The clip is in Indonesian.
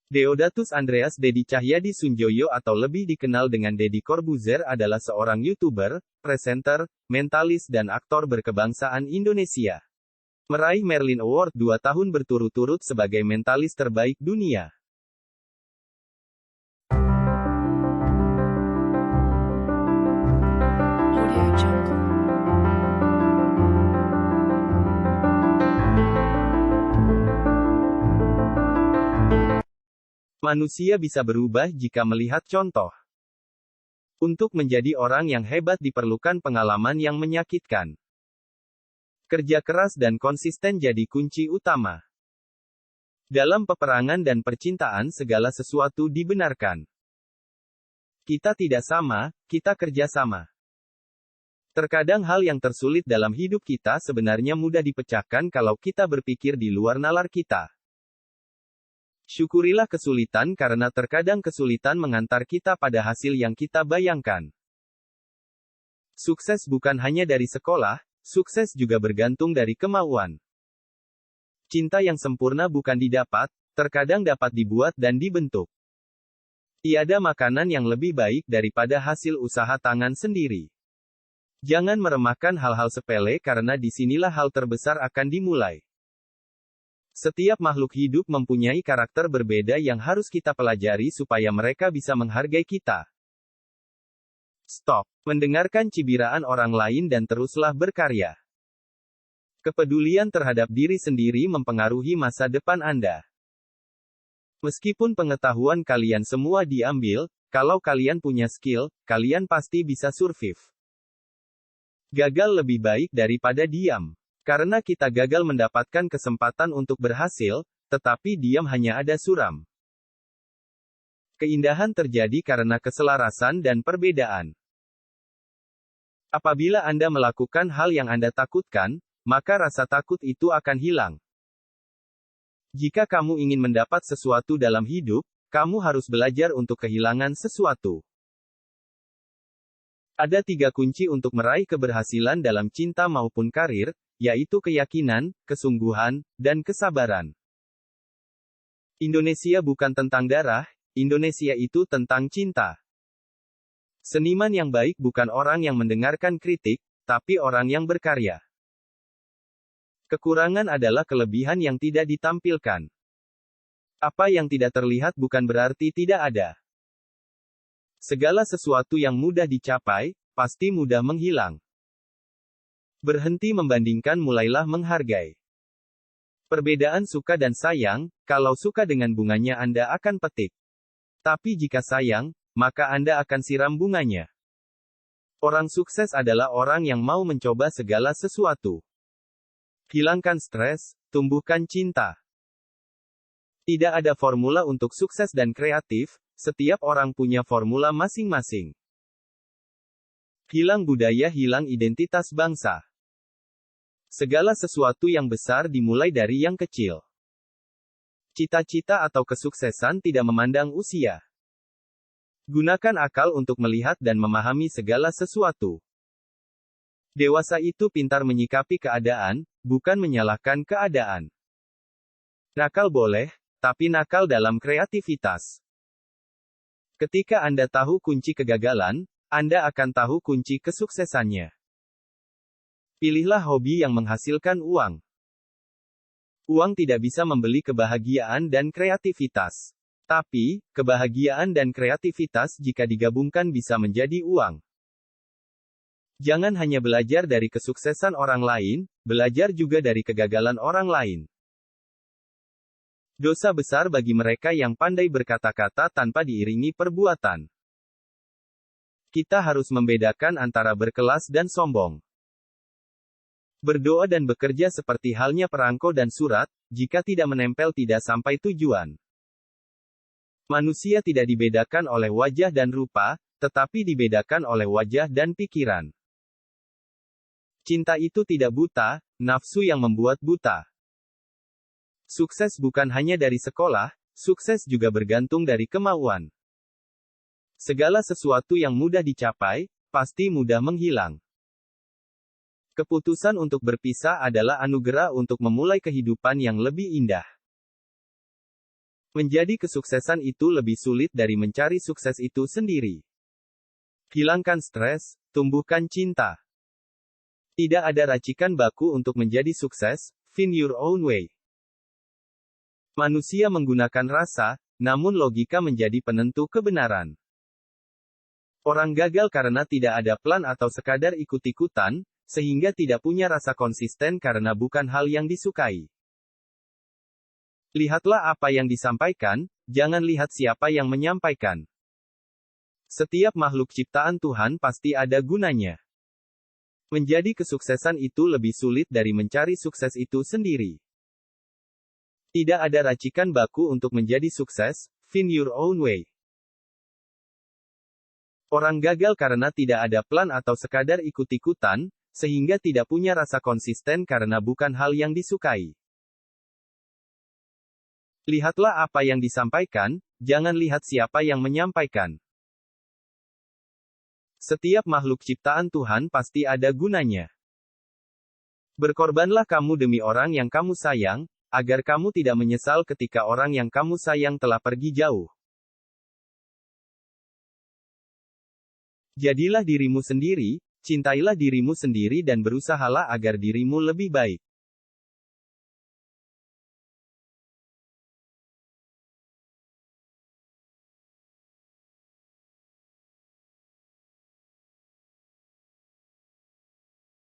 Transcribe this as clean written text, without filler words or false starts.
Deodatus Andreas Dedi Cahyadi Sunjoyo atau lebih dikenal dengan Deddy Corbuzier adalah seorang YouTuber, presenter, mentalis dan aktor berkebangsaan Indonesia. Meraih Merlin Award 2 tahun berturut-turut sebagai mentalis terbaik dunia. Manusia bisa berubah jika melihat contoh. Untuk menjadi orang yang hebat diperlukan pengalaman yang menyakitkan. Kerja keras dan konsisten jadi kunci utama. Dalam peperangan dan percintaan segala sesuatu dibenarkan. Kita tidak sama, kita kerja sama. Terkadang hal yang tersulit dalam hidup kita sebenarnya mudah dipecahkan kalau kita berpikir di luar nalar kita. Syukurilah kesulitan karena terkadang kesulitan mengantar kita pada hasil yang kita bayangkan. Sukses bukan hanya dari sekolah, sukses juga bergantung dari kemauan. Cinta yang sempurna bukan didapat, terkadang dapat dibuat dan dibentuk. Tiada makanan yang lebih baik daripada hasil usaha tangan sendiri. Jangan meremehkan hal-hal sepele karena disinilah hal terbesar akan dimulai. Setiap makhluk hidup mempunyai karakter berbeda yang harus kita pelajari supaya mereka bisa menghargai kita. Stop mendengarkan cibiran orang lain dan teruslah berkarya. Kepedulian terhadap diri sendiri mempengaruhi masa depan Anda. Meskipun pengetahuan kalian semua diambil, kalau kalian punya skill, kalian pasti bisa survive. Gagal lebih baik daripada diam. Karena kita gagal mendapatkan kesempatan untuk berhasil, tetapi diam hanya ada suram. Keindahan terjadi karena keselarasan dan perbedaan. Apabila Anda melakukan hal yang Anda takutkan, maka rasa takut itu akan hilang. Jika kamu ingin mendapat sesuatu dalam hidup, kamu harus belajar untuk kehilangan sesuatu. Ada 3 kunci untuk meraih keberhasilan dalam cinta maupun karir, yaitu keyakinan, kesungguhan, dan kesabaran. Indonesia bukan tentang darah, Indonesia itu tentang cinta. Seniman yang baik bukan orang yang mendengarkan kritik, tapi orang yang berkarya. Kekurangan adalah kelebihan yang tidak ditampilkan. Apa yang tidak terlihat bukan berarti tidak ada. Segala sesuatu yang mudah dicapai, pasti mudah menghilang. Berhenti membandingkan, mulailah menghargai. Perbedaan suka dan sayang, kalau suka dengan bunganya Anda akan petik. Tapi jika sayang, maka Anda akan siram bunganya. Orang sukses adalah orang yang mau mencoba segala sesuatu. Hilangkan stres, tumbuhkan cinta. Tidak ada formula untuk sukses dan kreatif, setiap orang punya formula masing-masing. Hilang budaya, hilang identitas bangsa. Segala sesuatu yang besar dimulai dari yang kecil. Cita-cita atau kesuksesan tidak memandang usia. Gunakan akal untuk melihat dan memahami segala sesuatu. Dewasa itu pintar menyikapi keadaan, bukan menyalahkan keadaan. Nakal boleh, tapi nakal dalam kreativitas. Ketika Anda tahu kunci kegagalan, Anda akan tahu kunci kesuksesannya. Pilihlah hobi yang menghasilkan uang. Uang tidak bisa membeli kebahagiaan dan kreativitas. Tapi, kebahagiaan dan kreativitas jika digabungkan bisa menjadi uang. Jangan hanya belajar dari kesuksesan orang lain, belajar juga dari kegagalan orang lain. Dosa besar bagi mereka yang pandai berkata-kata tanpa diiringi perbuatan. Kita harus membedakan antara berkelas dan sombong. Berdoa dan bekerja seperti halnya perangko dan surat, jika tidak menempel tidak sampai tujuan. Manusia tidak dibedakan oleh wajah dan rupa, tetapi dibedakan oleh wajah dan pikiran. Cinta itu tidak buta, nafsu yang membuat buta. Sukses bukan hanya dari sekolah, sukses juga bergantung dari kemauan. Segala sesuatu yang mudah dicapai, pasti mudah menghilang. Keputusan untuk berpisah adalah anugerah untuk memulai kehidupan yang lebih indah. Menjadi kesuksesan itu lebih sulit dari mencari sukses itu sendiri. Hilangkan stres, tumbuhkan cinta. Tidak ada racikan baku untuk menjadi sukses, find your own way. Manusia menggunakan rasa, namun logika menjadi penentu kebenaran. Orang gagal karena tidak ada plan atau sekadar ikut-ikutan, sehingga tidak punya rasa konsisten karena bukan hal yang disukai. Lihatlah apa yang disampaikan, jangan lihat siapa yang menyampaikan. Setiap makhluk ciptaan Tuhan pasti ada gunanya. Menjadi kesuksesan itu lebih sulit dari mencari sukses itu sendiri. Tidak ada racikan baku untuk menjadi sukses, find your own way. Orang gagal karena tidak ada plan atau sekadar ikut-ikutan, sehingga tidak punya rasa konsisten karena bukan hal yang disukai. Lihatlah apa yang disampaikan, jangan lihat siapa yang menyampaikan. Setiap makhluk ciptaan Tuhan pasti ada gunanya. Berkorbanlah kamu demi orang yang kamu sayang, agar kamu tidak menyesal ketika orang yang kamu sayang telah pergi jauh. Jadilah dirimu sendiri, cintailah dirimu sendiri dan berusahalah agar dirimu lebih baik.